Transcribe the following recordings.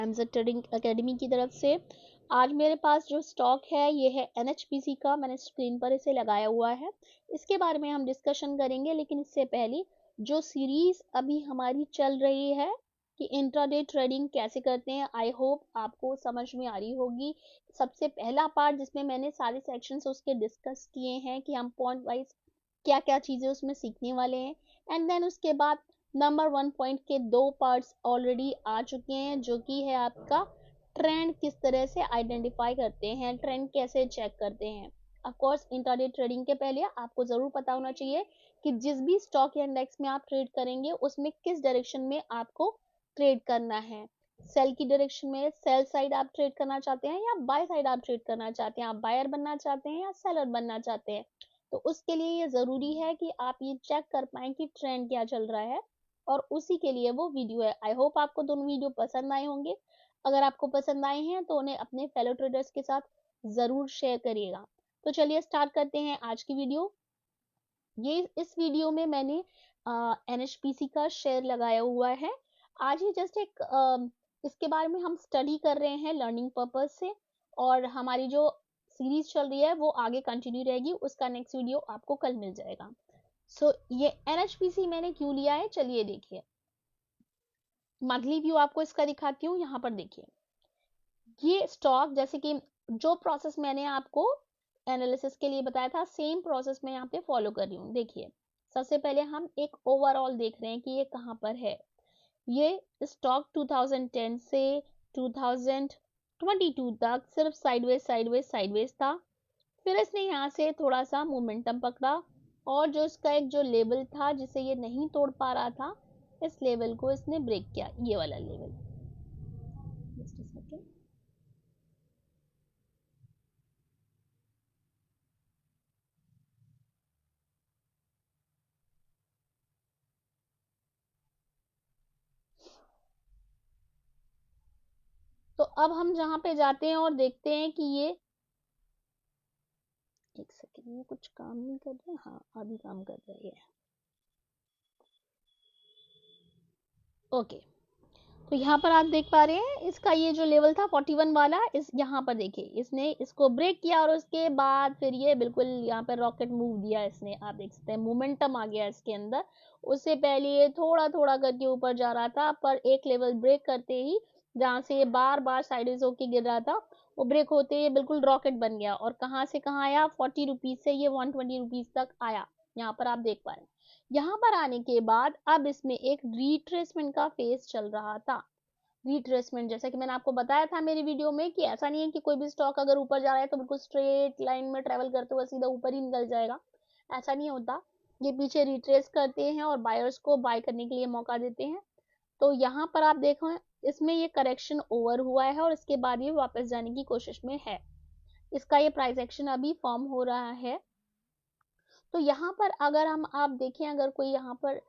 Mz trading academy की तरफ से। आज मेरे पास जो स्टॉक है ये है NHPC का, मैंने स्क्रीन पर इसे लगाया हुआ है। इसके बारे में हम डिस्कशन करेंगे, लेकिन इससे पहले जो सीरीज अभी हमारी चल रही है कि इंट्राडे ट्रेडिंग कैसे करते हैं, आई होप आपको समझ में आ रही होगी। सबसे पहला पार्ट जिसमें मैंने सारे सेक्शंस उसके डिस्कस किए हैं कि हम पॉइंट वाइज क्या क्या चीजें उसमें सीखने वाले हैं, एंड देन उसके बाद नंबर 1 पॉइंट के 2 पार्ट्स ऑलरेडी आ चुके हैं, जो कि है आपका ट्रेंड किस तरह से आइडेंटिफाई करते हैं, ट्रेंड कैसे चेक करते हैं। ऑफ कोर्स इंट्राडे ट्रेडिंग के पहले आपको जरूर पता होना चाहिए कि जिस भी स्टॉक या इंडेक्स में आप ट्रेड करेंगे उसमें किस डायरेक्शन में आपको ट्रेड करना है। सेल की डायरेक्शन में, सेल साइड आप ट्रेड करना चाहते हैं या बाय साइड आप ट्रेड करना चाहते हैं, आप बायर बनना चाहते हैं या सेलर बनना चाहते हैं। तो उसके लिए ये जरूरी है कि आप ये चेक कर पाए कि ट्रेंड क्या चल रहा है, और उसी के लिए वो वीडियो है। आई होप आपको दोनों वीडियो पसंद आए होंगे। अगर आपको पसंद आए हैं तो उन्हें अपने फेलो ट्रेडर्स के साथ जरूर शेयर करिएगा। तो चलिए स्टार्ट करते हैं आज की वीडियो। ये इस वीडियो में मैंने NHPC का शेयर लगाया हुआ है। आज ही जस्ट एक इसके बारे में हम स्टडी कर रहे हैं लर्निंग पर्पज से, और हमारी जो सीरीज चल रही है वो आगे कंटिन्यू रहेगी, उसका नेक्स्ट वीडियो आपको कल मिल जाएगा। सो ये NHPC मैंने क्यों लिया है, चलिए देखिए। मंथली व्यू आपको इसका दिखाती हूँ। यहाँ पर देखिए ये स्टॉक, जैसे कि जो प्रोसेस मैंने आपको एनालिसिस के लिए बताया था सेम प्रोसेस मैं यहाँ पे फॉलो कर रही हूँ। देखिए सबसे पहले हम एक ओवरऑल देख रहे हैं कि ये कहाँ पर है। ये स्टॉक 2010 से 2022 तक सिर्फ साइडवेज साइडवेज साइडवेज था। फिर इसने यहाँ से थोड़ा सा मोमेंटम पकड़ा, और जो इसका एक जो लेवल था जिसे ये नहीं तोड़ पा रहा था, इस लेवल को इसने ब्रेक किया, ये वाला लेवल। Just a second. तो अब हम जहां पे जाते हैं और देखते हैं कि ये, एक सेकंड, ये कुछ काम नहीं कर रहा है। हाँ अभी काम कर रहा है। ओके, तो यहाँ पर आप देख पा रहे हैं इसका ये जो लेवल था 41 वाला, इस यहाँ पर देखिए इसने इसको ब्रेक किया, और उसके बाद फिर ये बिल्कुल यहाँ पर रॉकेट मूव दिया इसने। आप देख सकते हैं मोमेंटम आ गया इसके अंदर। उससे पहले ये थोड़ा थोड़ा करके ऊपर जा रहा था, पर एक लेवल ब्रेक करते ही जहाँ से ये बार बार साइडेज होके गिर रहा था, वो ब्रेक होते ही बिल्कुल रॉकेट बन गया, और कहाँ से कहाँ आया, 40 रुपीज से ये 120 रुपीज तक आया। यहाँ पर आप देख पा रहे हैं। यहाँ पर आने के बाद अब इसमें एक रिट्रेसमेंट का फेज चल रहा था। रिट्रेसमेंट, जैसा कि मैंने आपको बताया था मेरी वीडियो में, कि ऐसा नहीं है कि कोई भी स्टॉक अगर ऊपर जा रहा है तो बिल्कुल स्ट्रेट लाइन में ट्रेवल करते हुए सीधा ऊपर ही निकल जाएगा, ऐसा नहीं होता। ये पीछे रिट्रेस करते हैं और बायर्स को बाय करने के लिए मौका देते हैं। तो यहाँ पर आप देखो इसमें ये करेक्शन ओवर हुआ है, और इसके बाद ये वापस जाने की कोशिश में है। इसका ये प्राइस एक्शन अभी फॉर्म हो रहा है। तो यहाँ पर अगर हम आप देखें, अगर कोई यहाँ पर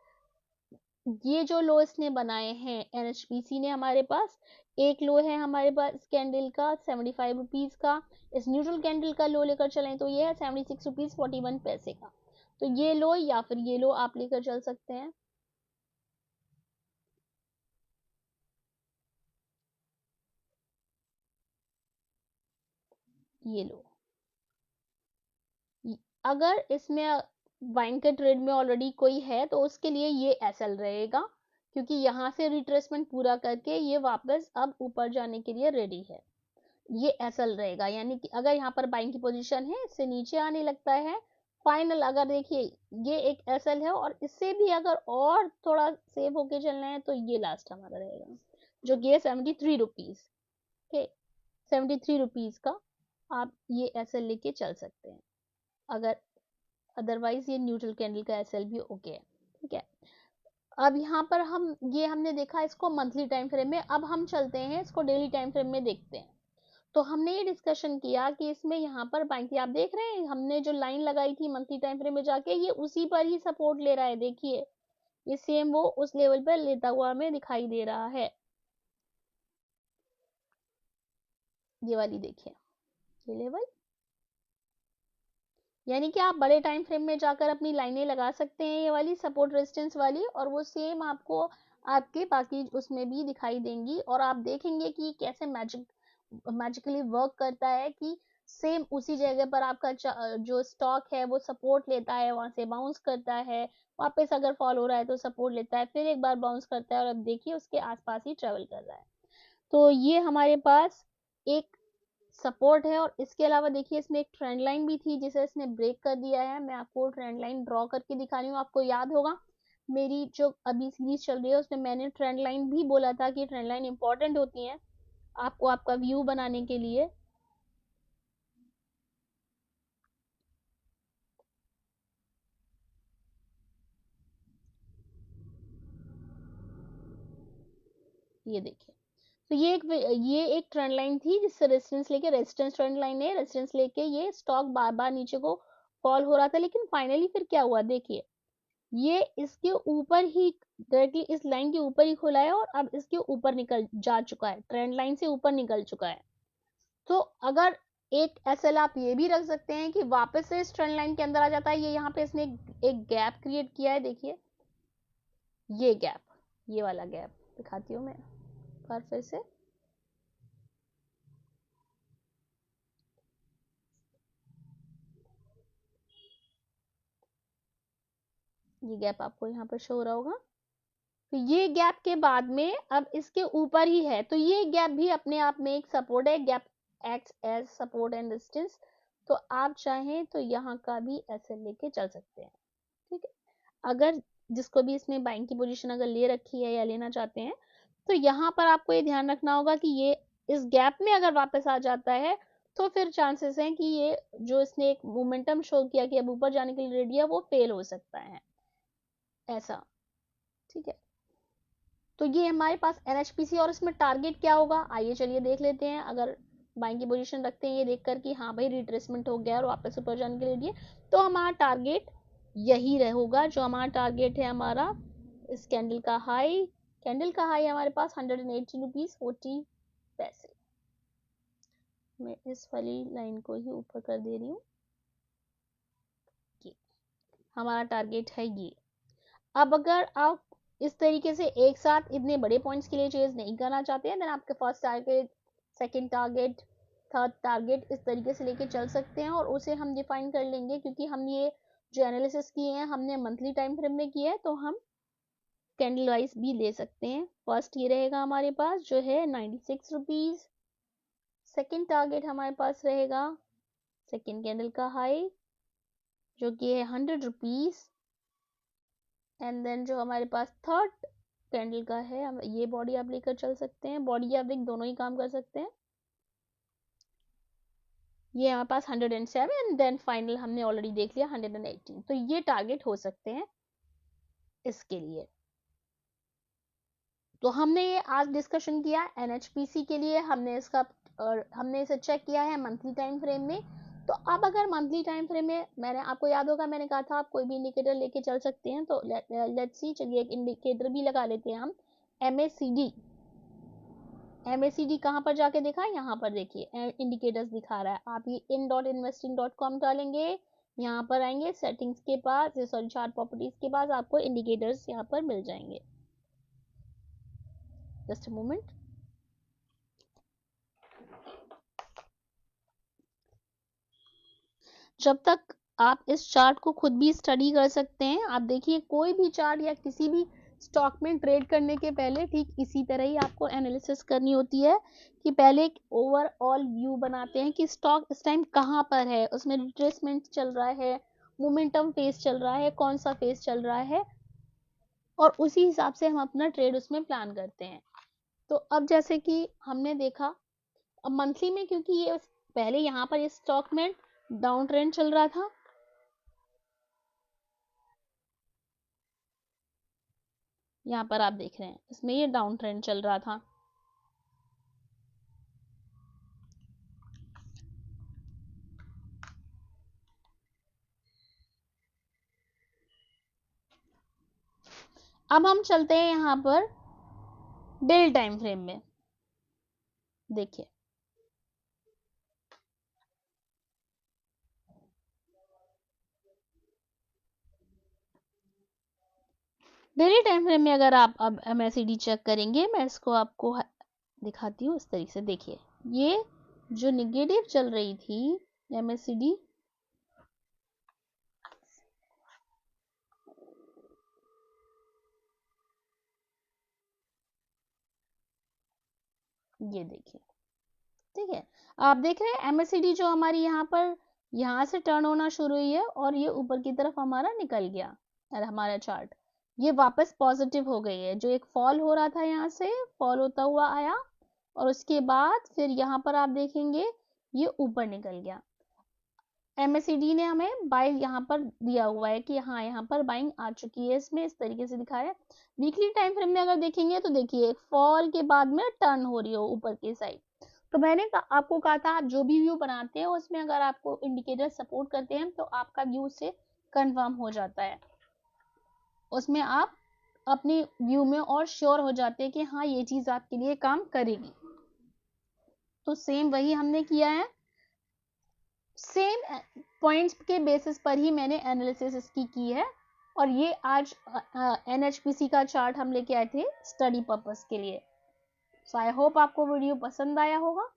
ये जो लो इसने बनाए हैं NHPC ने, हमारे पास एक लो है हमारे पास कैंडल का 75 रुपीज का। इस न्यूट्रल कैंडल का लो लेकर चलें तो ये है 76 रुपीज 41 पैसे का। तो ये लो या फिर ये लो आप लेकर चल सकते हैं। ये लो, अगर इसमें बाइंग के ट्रेड में ऑलरेडी कोई है तो उसके लिए ये SL रहेगा, क्योंकि यहाँ से रिट्रेसमेंट पूरा करके ये वापस अब ऊपर जाने के लिए रेडी है। ये SL रहेगा, यानी कि अगर यहाँ पर बाइंग की पोजीशन है, इससे नीचे आने लगता है फाइनल। अगर देखिए ये एक SL है, और इससे भी अगर और थोड़ा सेव होके चलना है तो ये लास्ट हमारा रहेगा, जो कि है 73 रुपीज। ओके, 73 रुपीज का आप ये SL लेके चल सकते हैं। अगर अदरवाइज ये न्यूट्रल कैंडल का SL भी ओके है, ठीक है। अब यहाँ पर हम ये हमने देखा इसको मंथली टाइम फ्रेम में, अब हम चलते हैं इसको डेली टाइम फ्रेम में देखते हैं। तो हमने ये डिस्कशन किया कि इसमें यहाँ पर बाइंग, आप देख रहे हैं हमने जो लाइन लगाई थी मंथली टाइम फ्रेम में जाके, ये उसी पर ही सपोर्ट ले रहा है। देखिए ये सेम वो उस लेवल पर लेता हुआ हमें दिखाई दे रहा है। ये वाली देखिए, ये लेवल, यानी कि आप बड़े टाइम फ्रेम में जाकर अपनी लाइनें लगा सकते हैं, ये वाली सपोर्ट रेजिस्टेंस वाली, और वो सेम आपको आपके बाकी उसमें भी दिखाई देंगी और आप देखेंगे कि कैसे मैजिकली वर्क करता है कि सेम उसी जगह पर आपका जो स्टॉक है वो सपोर्ट लेता है, वहां से बाउंस करता है, वापस अगर फॉल हो रहा है तो सपोर्ट लेता है, फिर एक बार बाउंस करता है और अब देखिए उसके आसपास ही ट्रेवल कर रहा है। तो ये हमारे पास एक सपोर्ट है और इसके अलावा देखिए इसमें एक ट्रेंड लाइन भी थी जिसे इसने ब्रेक कर दिया है। मैं आपको ट्रेंड लाइन ड्रॉ करके दिखा रही हूँ। आपको याद होगा मेरी जो अभी सीरीज चल रही है उसमें मैंने ट्रेंड लाइन भी बोला था कि ट्रेंड लाइन इंपॉर्टेंट होती है आपको आपका व्यू बनाने के लिए। ये देखिए, तो ये एक ट्रेंड लाइन थी जिससे रेजिस्टेंस लेके, रेजिस्टेंस ट्रेंड लाइन है, रेजिस्टेंस लेके ये स्टॉक बार बार नीचे को फॉल हो रहा था, लेकिन फाइनली फिर क्या हुआ देखिए, ये इसके ऊपर ही डायरेक्टली इस लाइन के ऊपर ही खुला है और अब इसके ऊपर निकल जा चुका है, ट्रेंड लाइन से ऊपर निकल चुका है। तो अगर एक एसएल आप ये भी रख सकते हैं कि वापस से इस ट्रेंड लाइन के अंदर आ जाता है। ये यहाँ पे इसने एक गैप क्रिएट किया है, देखिए ये गैप, ये वाला गैप दिखाती हूँ मैं बार फिर से। ये गैप आपको यहाँ पर शो हो रहा होगा। तो ये गैप के बाद में अब इसके ऊपर ही है, तो ये गैप भी अपने आप में एक सपोर्ट है, gap acts as support and resistance. तो आप चाहें तो यहाँ का भी ऐसे लेके चल सकते हैं, ठीक है। अगर जिसको भी इसमें बाइंग की पोजीशन अगर ले रखी है या लेना चाहते हैं तो यहाँ पर आपको ये ध्यान रखना होगा कि ये इस गैप में अगर वापस आ जाता है तो फिर चांसेस हैं कि ये जो इसने एक मोमेंटम शो किया कि अब ऊपर जाने के लिए रेडी है वो फेल हो सकता है, ऐसा, ठीक है। तो ये हमारे पास एनएचपीसी और इसमें टारगेट क्या होगा, आइए चलिए देख लेते हैं। अगर बाइंग की पोजीशन रखते हैं ये देखकर कि हाँ भाई रिट्रेसमेंट हो गया और वापस ऊपर जाने के लिए, तो हमारा टारगेट यही रहेगा। जो हमारा टारगेट है हमारा इस कैंडल का हाई हमारे पास 180 रुपीज 40 पैसे। मैं इस वाली लाइन को ही ऊपर कर दे रही हूँ, ये हमारा टारगेट है ये। अब अगर आप इस तरीके से एक साथ इतने बड़े पॉइंट्स के लिए चेज नहीं करना चाहते हैं देन आपके first target, second target, third target इस तरीके से लेके चल सकते हैं और उसे हम डिफाइन कर लेंगे, क्योंकि हम ये जो एनालिसिस किए हैं हमने मंथली टाइम फ्रेम में किया है तो हम कैंडल वाइज भी ले सकते हैं। फर्स्ट ये रहेगा हमारे पास जो है 96 रुपीज, सेकेंड टारगेट हमारे पास रहेगा सेकेंड कैंडल का हाई जो कि है 100 रुपीज, एंड देन जो हमारे पास थर्ड कैंडल का है ये बॉडी आप लेकर चल सकते हैं, बॉडी या विक दोनों ही काम कर सकते हैं। ये हमारे पास 107 एंड देन फाइनल हमने ऑलरेडी देख लिया 118, तो ये टारगेट हो सकते हैं इसके लिए। तो हमने ये आज डिस्कशन किया एनएचपीसी के लिए, हमने इसे चेक किया है मंथली टाइम फ्रेम में। तो अब अगर मंथली टाइम फ्रेम में मैंने आपको याद होगा मैंने कहा था आप कोई भी इंडिकेटर लेके चल सकते हैं, तो लेट्स सी चलिए एक इंडिकेटर भी लगा लेते हैं हम, एमएसीडी। एमएसीडी कहाँ पर जाके देखा, यहाँ पर देखिए इंडिकेटर्स दिखा रहा है। आप ये in.investing.com डालेंगे, यहाँ पर आएंगे सेटिंग्स के पास, सॉरी चार्ट प्रॉपर्टीज के पास, आपको इंडिकेटर्स यहाँ पर मिल जाएंगे। Just a moment. जब तक आप इस चार्ट को खुद भी स्टडी कर सकते हैं, आप देखिए कोई भी चार्ट या किसी भी स्टॉक में ट्रेड करने के पहले ठीक इसी तरह ही आपको एनालिसिस करनी होती है कि पहले एक ओवरऑल व्यू बनाते हैं कि स्टॉक इस टाइम कहाँ पर है, उसमें रिट्रेसमेंट चल रहा है, मोमेंटम फेज चल रहा है, कौन सा फेज चल रहा है, और उसी हिसाब से हम अपना ट्रेड उसमें प्लान करते हैं। तो अब जैसे कि हमने देखा अब मंथली में, क्योंकि ये पहले यहाँ पर इस स्टॉक में डाउन ट्रेंड चल रहा था, यहाँ पर आप देख रहे हैं इसमें ये डाउन ट्रेंड चल रहा था। अब हम चलते हैं यहाँ पर डेली टाइम फ्रेम में, देखिए डेली टाइम फ्रेम में अगर आप अब MACD चेक करेंगे, मैं इसको आपको दिखाती हूँ इस तरीके से। देखिए ये जो निगेटिव चल रही थी MACD, ये देखिए, ठीक है, आप देख रहे हैं MACD जो हमारी यहाँ पर यहाँ से टर्न होना शुरू हुई है और ये ऊपर की तरफ हमारा निकल गया, और हमारा चार्ट ये वापस पॉजिटिव हो गई है। जो एक फॉल हो रहा था यहाँ से फॉल होता हुआ आया और उसके बाद फिर यहाँ पर आप देखेंगे ये ऊपर निकल गया। MACD ने हमें बाय यहाँ पर दिया हुआ है कि हाँ यहाँ पर बाइंग आ चुकी है, इसमें इस तरीके से दिखाया है। वीकली टाइम फ्रेम में अगर देखेंगे तो देखिए फॉल के बाद में टर्न हो रही हो ऊपर की साइड। तो मैंने आपको कहा था आप जो भी व्यू बनाते हैं उसमें अगर आपको इंडिकेटर सपोर्ट करते हैं तो आपका व्यू से कंफर्म हो जाता है, उसमें आप अपने व्यू में और श्योर हो जाते हैं कि हाँ ये चीज आपके लिए काम करेगी। तो सेम वही हमने किया है, सेम पॉइंट्स के बेसिस पर ही मैंने एनालिसिस इसकी की है। और ये आज NHPC का चार्ट हम लेके आए थे स्टडी पर्पस के लिए। सो आई होप आपको वीडियो पसंद आया होगा।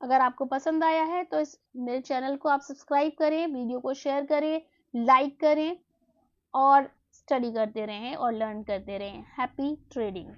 अगर आपको पसंद आया है तो इस मेरे चैनल को आप सब्सक्राइब करें, वीडियो को शेयर करें, लाइक करें और स्टडी करते रहें और लर्न करते रहें। Happy trading.